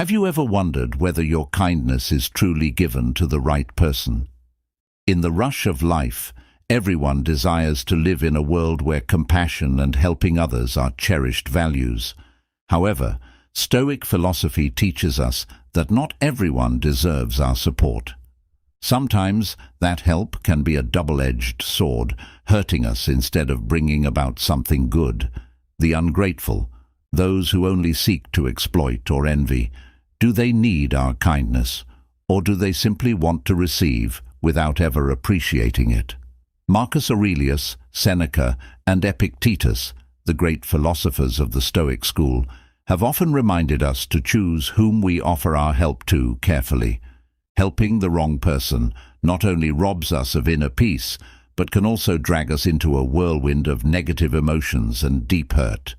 Have you ever wondered whether your kindness is truly given to the right person? In the rush of life, everyone desires to live in a world where compassion and helping others are cherished values. However, Stoic philosophy teaches us that not everyone deserves our support. Sometimes that help can be a double-edged sword, hurting us instead of bringing about something good. The ungrateful, those who only seek to exploit or envy, do they need our kindness, or do they simply want to receive without ever appreciating it? Marcus Aurelius, Seneca, and Epictetus, the great philosophers of the Stoic school, have often reminded us to choose whom we offer our help to carefully. Helping the wrong person not only robs us of inner peace, but can also drag us into a whirlwind of negative emotions and deep hurt.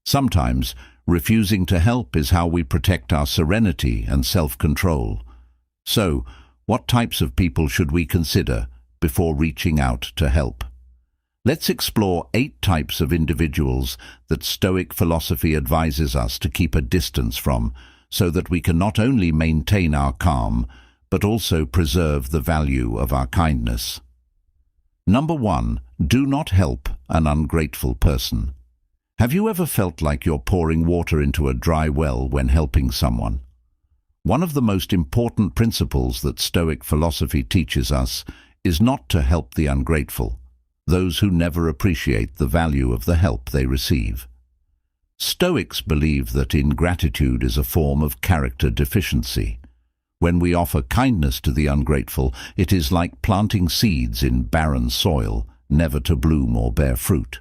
Sometimes, refusing to help is how we protect our serenity and self-control. So, what types of people should we consider before reaching out to help? Let's explore 8 types of individuals that Stoic philosophy advises us to keep a distance from, so that we can not only maintain our calm, but also preserve the value of our kindness. Number 1. Do not help an ungrateful person. Have you ever felt like you're pouring water into a dry well when helping someone? One of the most important principles that Stoic philosophy teaches us is not to help the ungrateful, those who never appreciate the value of the help they receive. Stoics believe that ingratitude is a form of character deficiency. When we offer kindness to the ungrateful, it is like planting seeds in barren soil, never to bloom or bear fruit.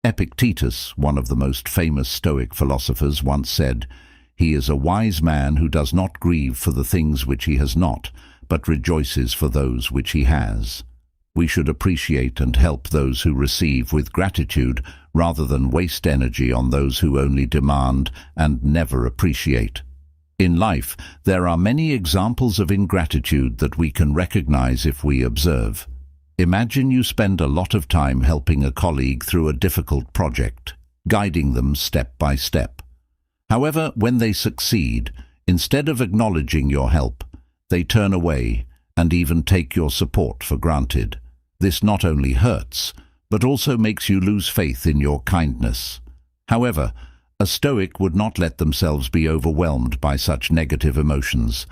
Epictetus, one of the most famous Stoic philosophers, once said, "He is a wise man who does not grieve for the things which he has not, but rejoices for those which he has." We should appreciate and help those who receive with gratitude, rather than waste energy on those who only demand and never appreciate. In life, there are many examples of ingratitude that we can recognize if we observe. Imagine you spend a lot of time helping a colleague through a difficult project, guiding them step by step. However, when they succeed, instead of acknowledging your help, they turn away and even take your support for granted. This not only hurts, but also makes you lose faith in your kindness. However, a Stoic would not let themselves be overwhelmed by such negative emotions.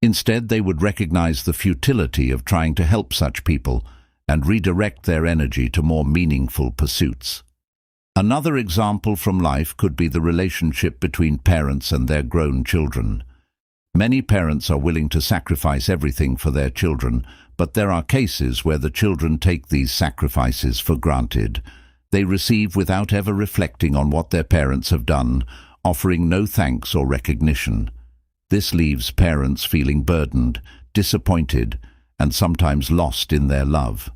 Instead, they would recognize the futility of trying to help such people and redirect their energy to more meaningful pursuits. Another example from life could be the relationship between parents and their grown children. Many parents are willing to sacrifice everything for their children, but there are cases where the children take these sacrifices for granted. They receive without ever reflecting on what their parents have done, offering no thanks or recognition. This leaves parents feeling burdened, disappointed, and sometimes lost in their love.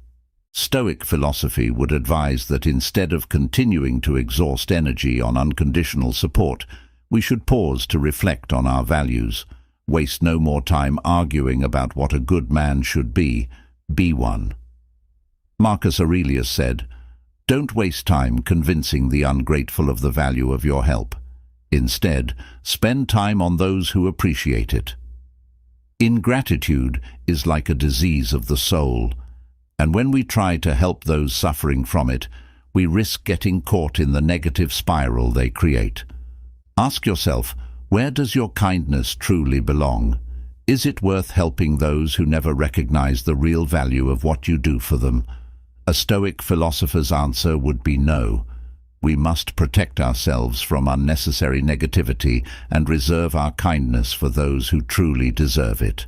Stoic philosophy would advise that instead of continuing to exhaust energy on unconditional support, we should pause to reflect on our values. Waste no more time arguing about what a good man should be one. Marcus Aurelius said, "Don't waste time convincing the ungrateful of the value of your help. Instead, spend time on those who appreciate it." Ingratitude is like a disease of the soul, and when we try to help those suffering from it, we risk getting caught in the negative spiral they create. Ask yourself, where does your kindness truly belong? Is it worth helping those who never recognize the real value of what you do for them? A Stoic philosopher's answer would be no. We must protect ourselves from unnecessary negativity and reserve our kindness for those who truly deserve it.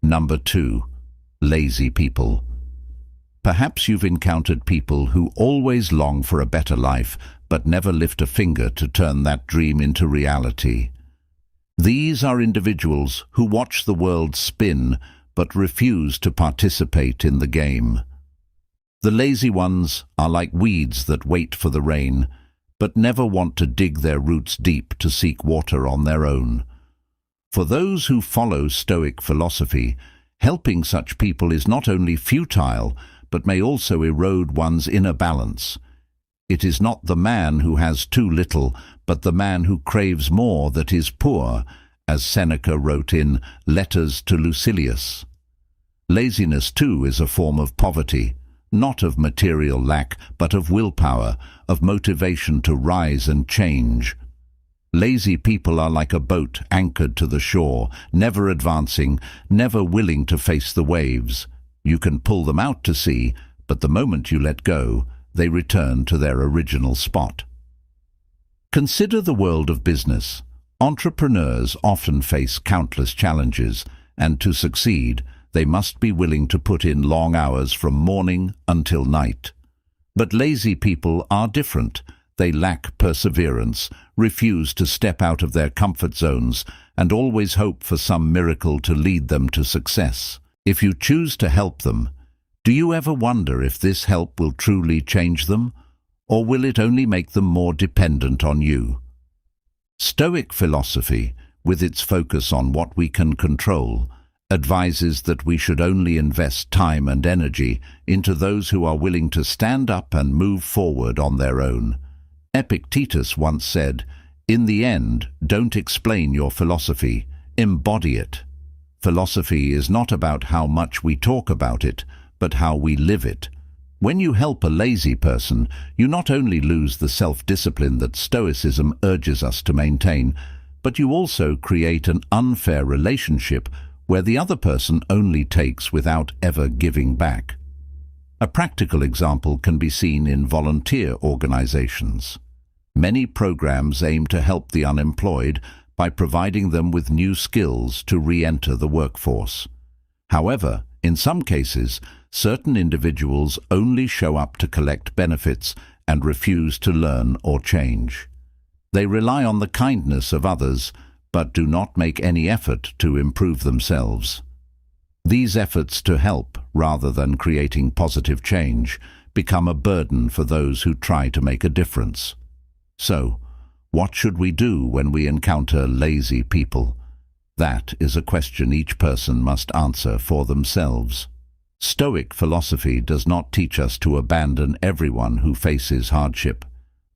Number 2. Lazy people. Perhaps you've encountered people who always long for a better life, but never lift a finger to turn that dream into reality. These are individuals who watch the world spin, but refuse to participate in the game. The lazy ones are like weeds that wait for the rain, but never want to dig their roots deep to seek water on their own. For those who follow Stoic philosophy, helping such people is not only futile, but may also erode one's inner balance. It is not the man who has too little, but the man who craves more that is poor, as Seneca wrote in Letters to Lucilius. Laziness, too, is a form of poverty, not of material lack, but of willpower, of motivation to rise and change. Lazy people are like a boat anchored to the shore, never advancing, never willing to face the waves. You can pull them out to sea, but the moment you let go, they return to their original spot. Consider the world of business. Entrepreneurs often face countless challenges, and to succeed, they must be willing to put in long hours from morning until night. But lazy people are different. They lack perseverance, refuse to step out of their comfort zones, and always hope for some miracle to lead them to success. If you choose to help them, do you ever wonder if this help will truly change them, or will it only make them more dependent on you? Stoic philosophy, with its focus on what we can control, advises that we should only invest time and energy into those who are willing to stand up and move forward on their own. Epictetus once said, "In the end, don't explain your philosophy, embody it." Philosophy is not about how much we talk about it, but how we live it. When you help a lazy person, you not only lose the self-discipline that Stoicism urges us to maintain, but you also create an unfair relationship where the other person only takes without ever giving back. A practical example can be seen in volunteer organizations. Many programs aim to help the unemployed by providing them with new skills to re-enter the workforce. However, in some cases, certain individuals only show up to collect benefits and refuse to learn or change. They rely on the kindness of others, but do not make any effort to improve themselves. These efforts to help, rather than creating positive change, become a burden for those who try to make a difference. So, what should we do when we encounter lazy people? That is a question each person must answer for themselves. Stoic philosophy does not teach us to abandon everyone who faces hardship,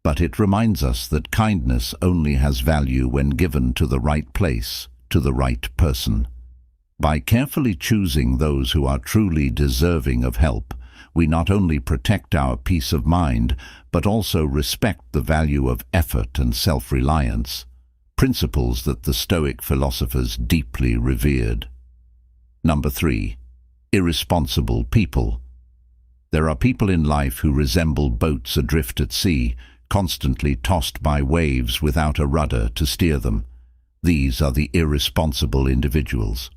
but it reminds us that kindness only has value when given to the right place, to the right person. By carefully choosing those who are truly deserving of help, we not only protect our peace of mind, but also respect the value of effort and self-reliance, principles that the Stoic philosophers deeply revered. Number 3. Irresponsible people. There are people in life who resemble boats adrift at sea, constantly tossed by waves without a rudder to steer them. These are the irresponsible individuals.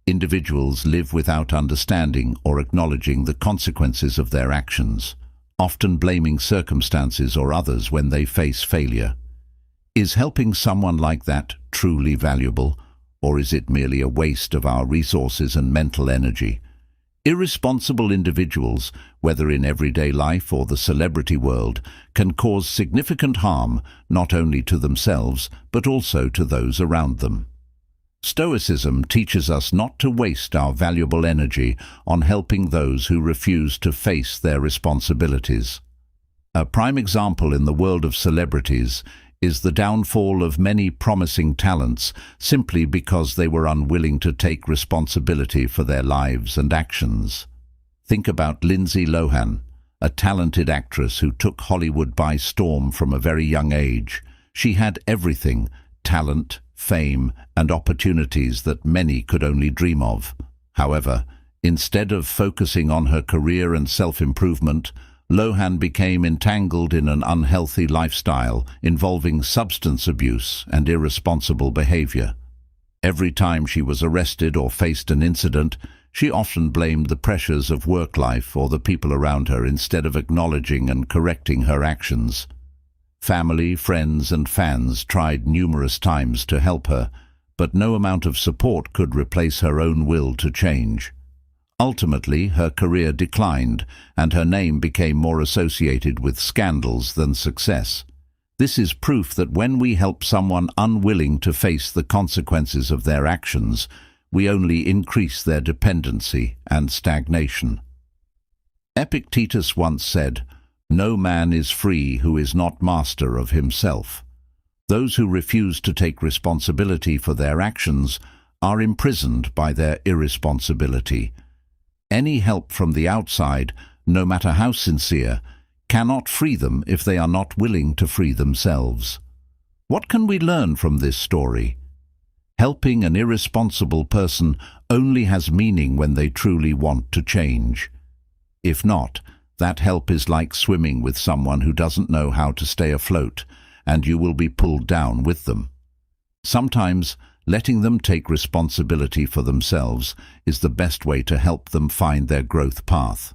Individuals live without understanding or acknowledging the consequences of their actions, often blaming circumstances or others when they face failure. Is helping someone like that truly valuable, or is it merely a waste of our resources and mental energy? Irresponsible individuals, whether in everyday life or the celebrity world, can cause significant harm not only to themselves but also to those around them. Stoicism teaches us not to waste our valuable energy on helping those who refuse to face their responsibilities. A prime example in the world of celebrities is the downfall of many promising talents simply because they were unwilling to take responsibility for their lives and actions. Think about Lindsay Lohan, a talented actress who took Hollywood by storm from a very young age. She had everything: talent, fame, and opportunities that many could only dream of. However, instead of focusing on her career and self-improvement, Lohan became entangled in an unhealthy lifestyle involving substance abuse and irresponsible behavior. Every time she was arrested or faced an incident, she often blamed the pressures of work life or the people around her instead of acknowledging and correcting her actions. Family, friends, and fans tried numerous times to help her, but no amount of support could replace her own will to change. Ultimately, her career declined, and her name became more associated with scandals than success. This is proof that when we help someone unwilling to face the consequences of their actions, we only increase their dependency and stagnation. Epictetus once said, No man is free who is not master of himself. Those who refuse to take responsibility for their actions are imprisoned by their irresponsibility. Any help from the outside, no matter how sincere, cannot free them if they are not willing to free themselves. What can we learn from this story? Helping an irresponsible person only has meaning when they truly want to change. If not, that help is like swimming with someone who doesn't know how to stay afloat, and you will be pulled down with them. Sometimes, letting them take responsibility for themselves is the best way to help them find their growth path.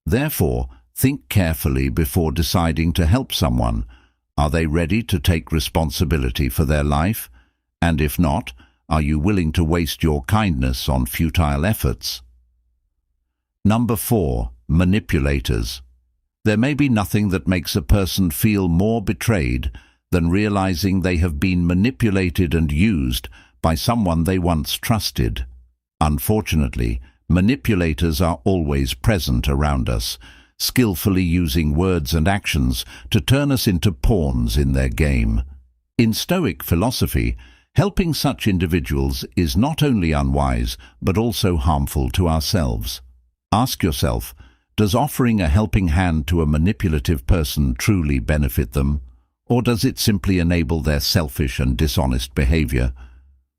Therefore, think carefully before deciding to help someone. Are they ready to take responsibility for their life? And if not, are you willing to waste your kindness on futile efforts? Number 4. Manipulators. There may be nothing that makes a person feel more betrayed than realizing they have been manipulated and used by someone they once trusted. Unfortunately, manipulators are always present around us, skillfully using words and actions to turn us into pawns in their game. In Stoic philosophy, helping such individuals is not only unwise, but also harmful to ourselves. Ask yourself, does offering a helping hand to a manipulative person truly benefit them, or does it simply enable their selfish and dishonest behavior?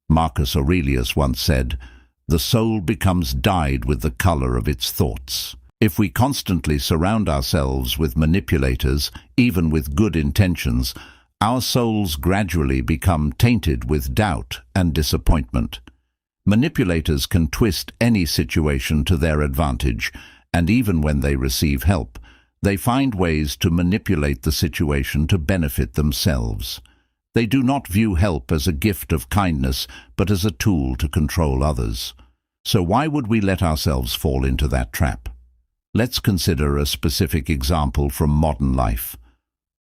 Marcus Aurelius once said, "The soul becomes dyed with the color of its thoughts." If we constantly surround ourselves with manipulators, even with good intentions, our souls gradually become tainted with doubt and disappointment. Manipulators can twist any situation to their advantage, and even when they receive help, they find ways to manipulate the situation to benefit themselves. They do not view help as a gift of kindness, but as a tool to control others. So why would we let ourselves fall into that trap? Let's consider a specific example from modern life.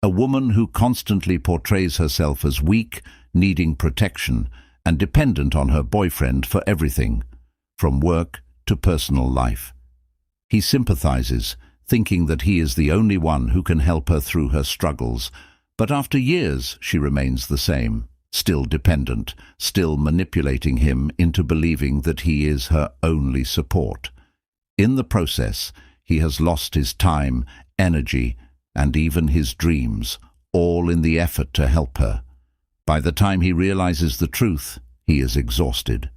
A woman who constantly portrays herself as weak, needing protection, and dependent on her boyfriend for everything, from work to personal life. He sympathizes, thinking that he is the only one who can help her through her struggles, but after years she remains the same, still dependent, still manipulating him into believing that he is her only support. In the process, he has lost his time, energy, and even his dreams, all in the effort to help her. By the time he realizes the truth, he is exhausted.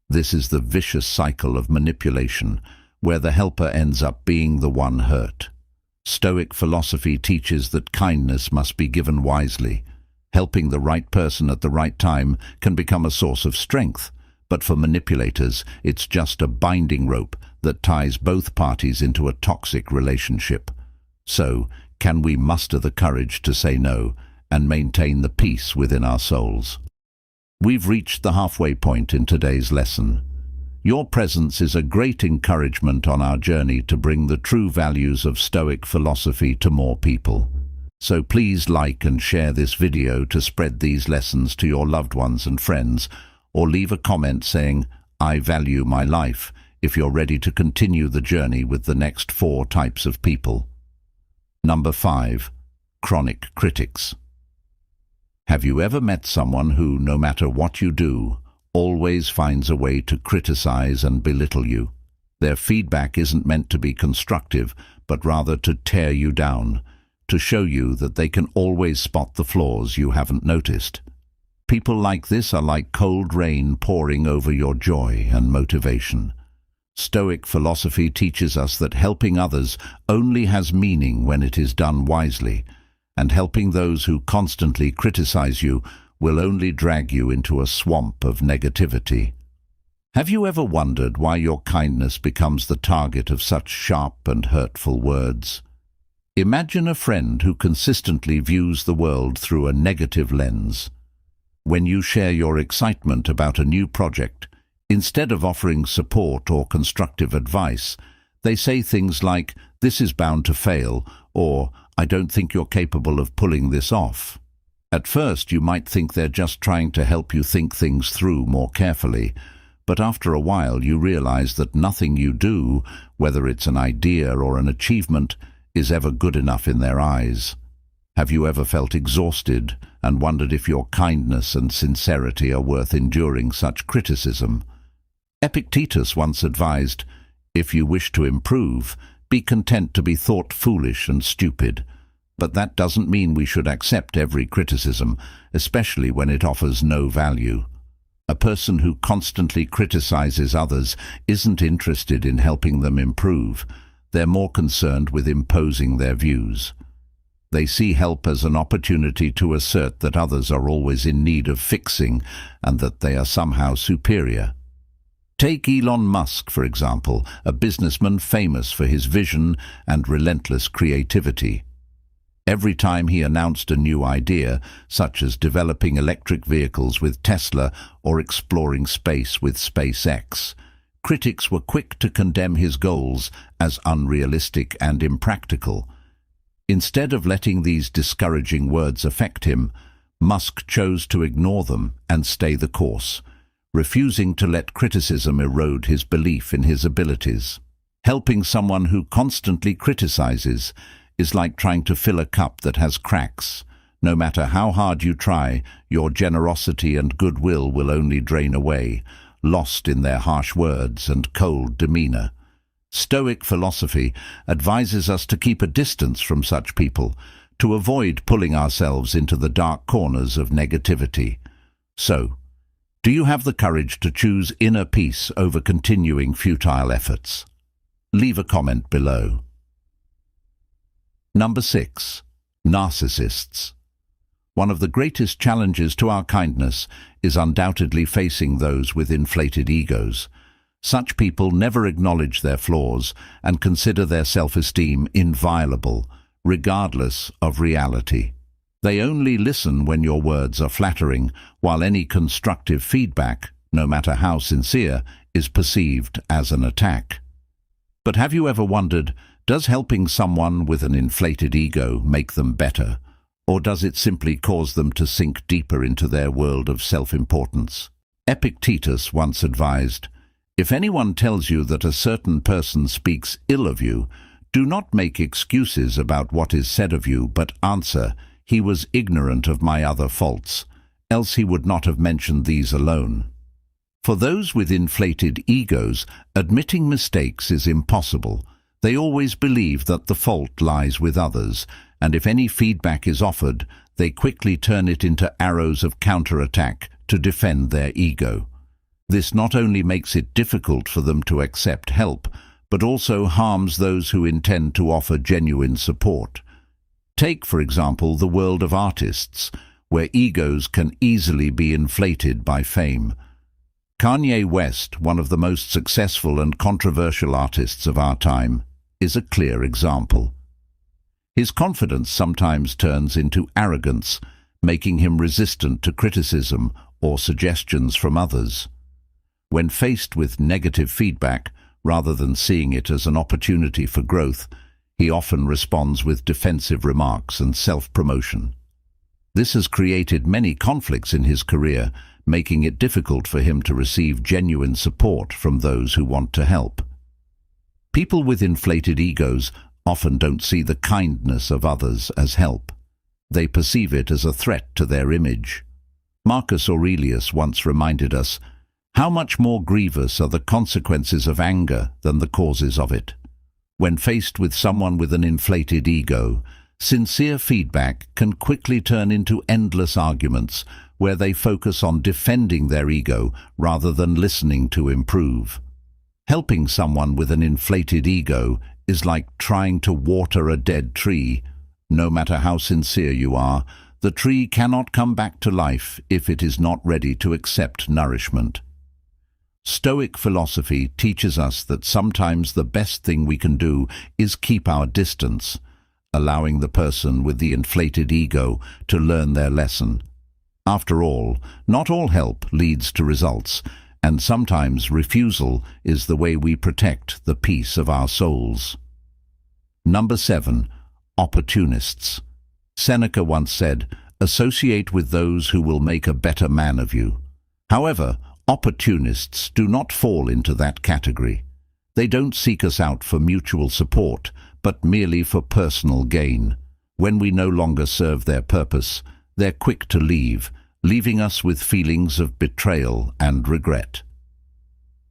This is the vicious cycle of manipulation, where the helper ends up being the one hurt. Stoic philosophy teaches that kindness must be given wisely. Helping the right person at the right time can become a source of strength, but for manipulators, it's just a binding rope that ties both parties into a toxic relationship. So, can we muster the courage to say no and maintain the peace within our souls? We've reached the halfway point in today's lesson. Your presence is a great encouragement on our journey to bring the true values of Stoic philosophy to more people. So please like and share this video to spread these lessons to your loved ones and friends, or leave a comment saying, "I value my life," if you're ready to continue the journey with the next 4 types of people. Number 5. Chronic critics. Have you ever met someone who, no matter what you do, always finds a way to criticize and belittle you? Their feedback isn't meant to be constructive, but rather to tear you down, to show you that they can always spot the flaws you haven't noticed. People like this are like cold rain pouring over your joy and motivation. Stoic philosophy teaches us that helping others only has meaning when it is done wisely, and helping those who constantly criticize you will only drag you into a swamp of negativity. Have you ever wondered why your kindness becomes the target of such sharp and hurtful words? Imagine a friend who consistently views the world through a negative lens. When you share your excitement about a new project, instead of offering support or constructive advice, they say things like, "This is bound to fail," or "I don't think you're capable of pulling this off." At first, you might think they're just trying to help you think things through more carefully, but after a while you realize that nothing you do, whether it's an idea or an achievement, is ever good enough in their eyes. Have you ever felt exhausted and wondered if your kindness and sincerity are worth enduring such criticism? Epictetus once advised, "If you wish to improve, be content to be thought foolish and stupid." But that doesn't mean we should accept every criticism, especially when it offers no value. A person who constantly criticizes others isn't interested in helping them improve. They're more concerned with imposing their views. They see help as an opportunity to assert that others are always in need of fixing and that they are somehow superior. Take Elon Musk, for example, a businessman famous for his vision and relentless creativity. Every time he announced a new idea, such as developing electric vehicles with Tesla or exploring space with SpaceX, critics were quick to condemn his goals as unrealistic and impractical. Instead of letting these discouraging words affect him, Musk chose to ignore them and stay the course, refusing to let criticism erode his belief in his abilities. Helping someone who constantly criticizes is like trying to fill a cup that has cracks. No matter how hard you try, your generosity and goodwill will only drain away, lost in their harsh words and cold demeanor. Stoic philosophy advises us to keep a distance from such people, to avoid pulling ourselves into the dark corners of negativity. So, do you have the courage to choose inner peace over continuing futile efforts? Leave a comment below. Number 6. Narcissists. One of the greatest challenges to our kindness is undoubtedly facing those with inflated egos. Such people never acknowledge their flaws and consider their self-esteem inviolable, regardless of reality. They only listen when your words are flattering, while any constructive feedback, no matter how sincere, is perceived as an attack. But have you ever wondered, does helping someone with an inflated ego make them better, or does it simply cause them to sink deeper into their world of self-importance? Epictetus once advised, "If anyone tells you that a certain person speaks ill of you, do not make excuses about what is said of you, but answer, 'He was ignorant of my other faults, else he would not have mentioned these alone.'" For those with inflated egos, admitting mistakes is impossible. They always believe that the fault lies with others, and if any feedback is offered, they quickly turn it into arrows of counterattack to defend their ego. This not only makes it difficult for them to accept help, but also harms those who intend to offer genuine support. Take, for example, the world of artists, where egos can easily be inflated by fame. Kanye West, one of the most successful and controversial artists of our time, is a clear example. His confidence sometimes turns into arrogance, making him resistant to criticism or suggestions from others. When faced with negative feedback, rather than seeing it as an opportunity for growth, he often responds with defensive remarks and self-promotion. This has created many conflicts in his career, making it difficult for him to receive genuine support from those who want to help. People with inflated egos often don't see the kindness of others as help. They perceive it as a threat to their image. Marcus Aurelius once reminded us, "How much more grievous are the consequences of anger than the causes of it?" When faced with someone with an inflated ego, sincere feedback can quickly turn into endless arguments where they focus on defending their ego rather than listening to improve. Helping someone with an inflated ego is like trying to water a dead tree. No matter how sincere you are, the tree cannot come back to life if it is not ready to accept nourishment. Stoic philosophy teaches us that sometimes the best thing we can do is keep our distance, allowing the person with the inflated ego to learn their lesson. After all, not all help leads to results, and sometimes refusal is the way we protect the peace of our souls. Number 7. Opportunists. Seneca once said, "Associate with those who will make a better man of you." However, opportunists do not fall into that category. They don't seek us out for mutual support, but merely for personal gain. When we no longer serve their purpose, they're quick to leave, leaving us with feelings of betrayal and regret.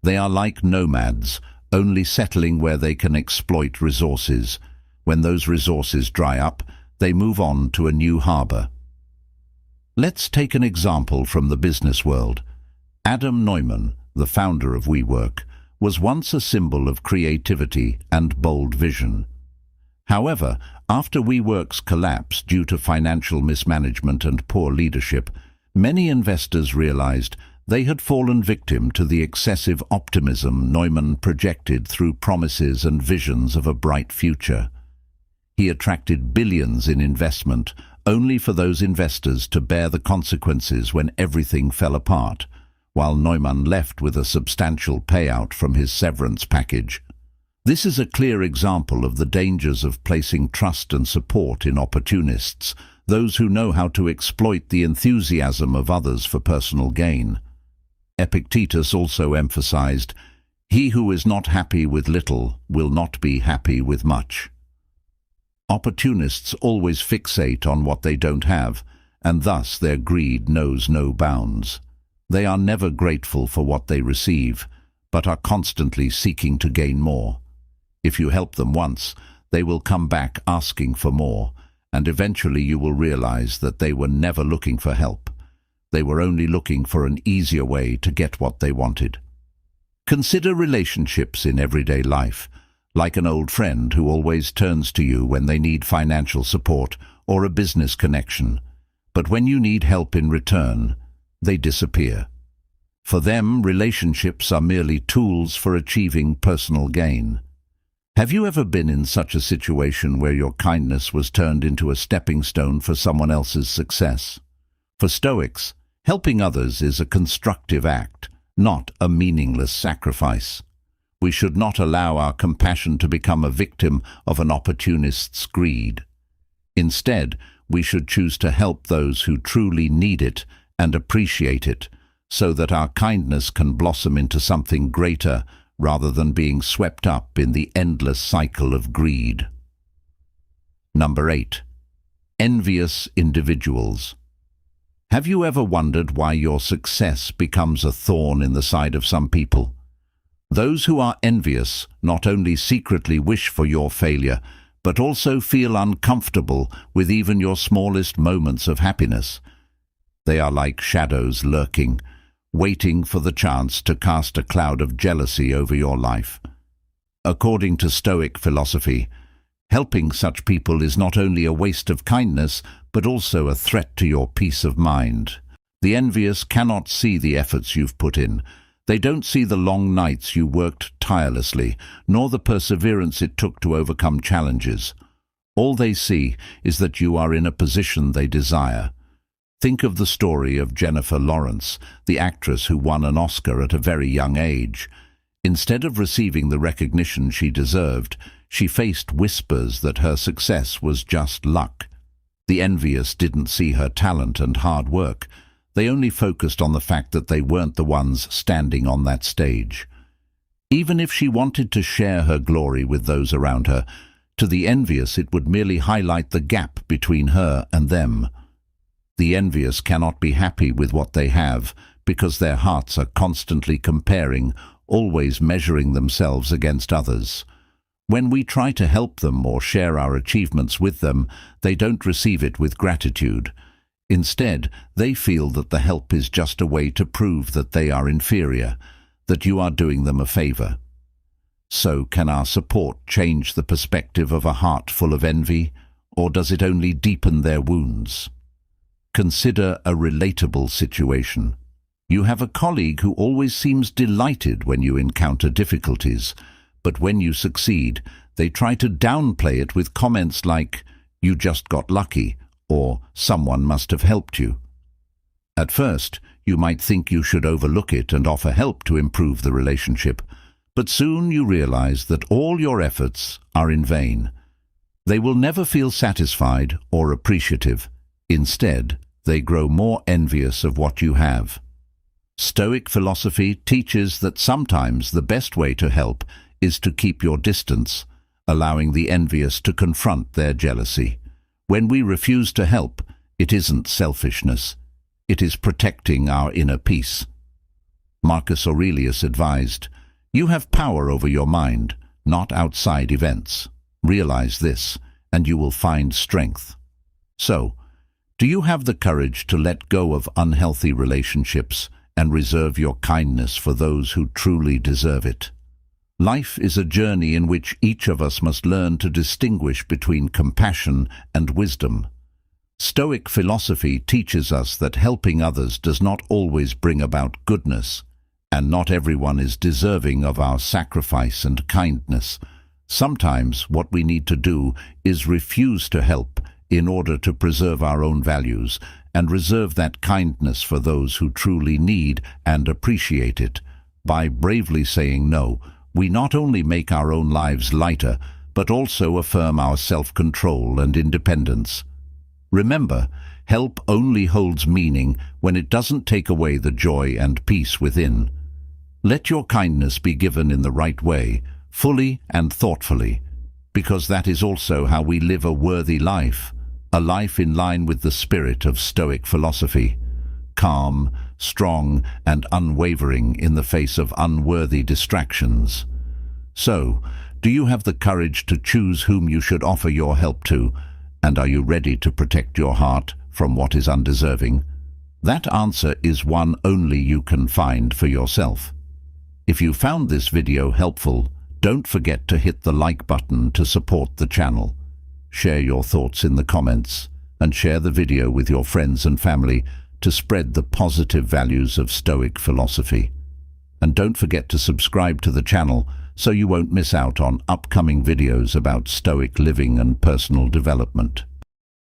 They are like nomads, only settling where they can exploit resources. When those resources dry up, they move on to a new harbor. Let's take an example from the business world. Adam Neumann, the founder of WeWork, was once a symbol of creativity and bold vision. However, after WeWork's collapse due to financial mismanagement and poor leadership, many investors realized they had fallen victim to the excessive optimism Neumann projected through promises and visions of a bright future. He attracted billions in investment, only for those investors to bear the consequences when everything fell apart, while Neumann left with a substantial payout from his severance package. This is a clear example of the dangers of placing trust and support in opportunists, those who know how to exploit the enthusiasm of others for personal gain. Epictetus also emphasized, "He who is not happy with little will not be happy with much." Opportunists always fixate on what they don't have, and thus their greed knows no bounds. They are never grateful for what they receive, but are constantly seeking to gain more. If you help them once, they will come back asking for more, and eventually you will realize that they were never looking for help. They were only looking for an easier way to get what they wanted. Consider relationships in everyday life, like an old friend who always turns to you when they need financial support or a business connection. But when you need help in return, they disappear. For them, relationships are merely tools for achieving personal gain. Have you ever been in such a situation where your kindness was turned into a stepping stone for someone else's success? For Stoics, helping others is a constructive act, not a meaningless sacrifice. We should not allow our compassion to become a victim of an opportunist's greed. Instead, we should choose to help those who truly need it and appreciate it, so that our kindness can blossom into something greater rather than being swept up in the endless cycle of greed. Number 8. Envious individuals. Have you ever wondered why your success becomes a thorn in the side of some people? Those who are envious not only secretly wish for your failure, but also feel uncomfortable with even your smallest moments of happiness. They are like shadows lurking, waiting for the chance to cast a cloud of jealousy over your life. According to Stoic philosophy, helping such people is not only a waste of kindness, but also a threat to your peace of mind. The envious cannot see the efforts you've put in. They don't see the long nights you worked tirelessly, nor the perseverance it took to overcome challenges. All they see is that you are in a position they desire. Think of the story of Jennifer Lawrence, the actress who won an Oscar at a very young age. Instead of receiving the recognition she deserved, she faced whispers that her success was just luck. The envious didn't see her talent and hard work. They only focused on the fact that they weren't the ones standing on that stage. Even if she wanted to share her glory with those around her, to the envious it would merely highlight the gap between her and them. The envious cannot be happy with what they have because their hearts are constantly comparing, always measuring themselves against others. When we try to help them or share our achievements with them, they don't receive it with gratitude. Instead, they feel that the help is just a way to prove that they are inferior, that you are doing them a favor. So, can our support change the perspective of a heart full of envy, or does it only deepen their wounds? Consider a relatable situation. You have a colleague who always seems delighted when you encounter difficulties, but when you succeed, they try to downplay it with comments like, "You just got lucky," or "Someone must have helped you." At first, you might think you should overlook it and offer help to improve the relationship, but soon you realize that all your efforts are in vain. They will never feel satisfied or appreciative. Instead, they grow more envious of what you have. Stoic philosophy teaches that sometimes the best way to help is to keep your distance, allowing the envious to confront their jealousy. When we refuse to help, it isn't selfishness. It is protecting our inner peace. Marcus Aurelius advised, "You have power over your mind, not outside events. Realize this, and you will find strength." So, do you have the courage to let go of unhealthy relationships and reserve your kindness for those who truly deserve it? Life is a journey in which each of us must learn to distinguish between compassion and wisdom. Stoic philosophy teaches us that helping others does not always bring about goodness, and not everyone is deserving of our sacrifice and kindness. Sometimes what we need to do is refuse to help in order to preserve our own values and reserve that kindness for those who truly need and appreciate it. By bravely saying no, we not only make our own lives lighter, but also affirm our self-control and independence. Remember, help only holds meaning when it doesn't take away the joy and peace within. Let your kindness be given in the right way, fully and thoughtfully, because that is also how we live a worthy life, a life in line with the spirit of Stoic philosophy, calm, strong, and unwavering in the face of unworthy distractions. So, do you have the courage to choose whom you should offer your help to, and are you ready to protect your heart from what is undeserving? That answer is one only you can find for yourself. If you found this video helpful, don't forget to hit the like button to support the channel. Share your thoughts in the comments, and share the video with your friends and family to spread the positive values of Stoic philosophy. And don't forget to subscribe to the channel so you won't miss out on upcoming videos about Stoic living and personal development.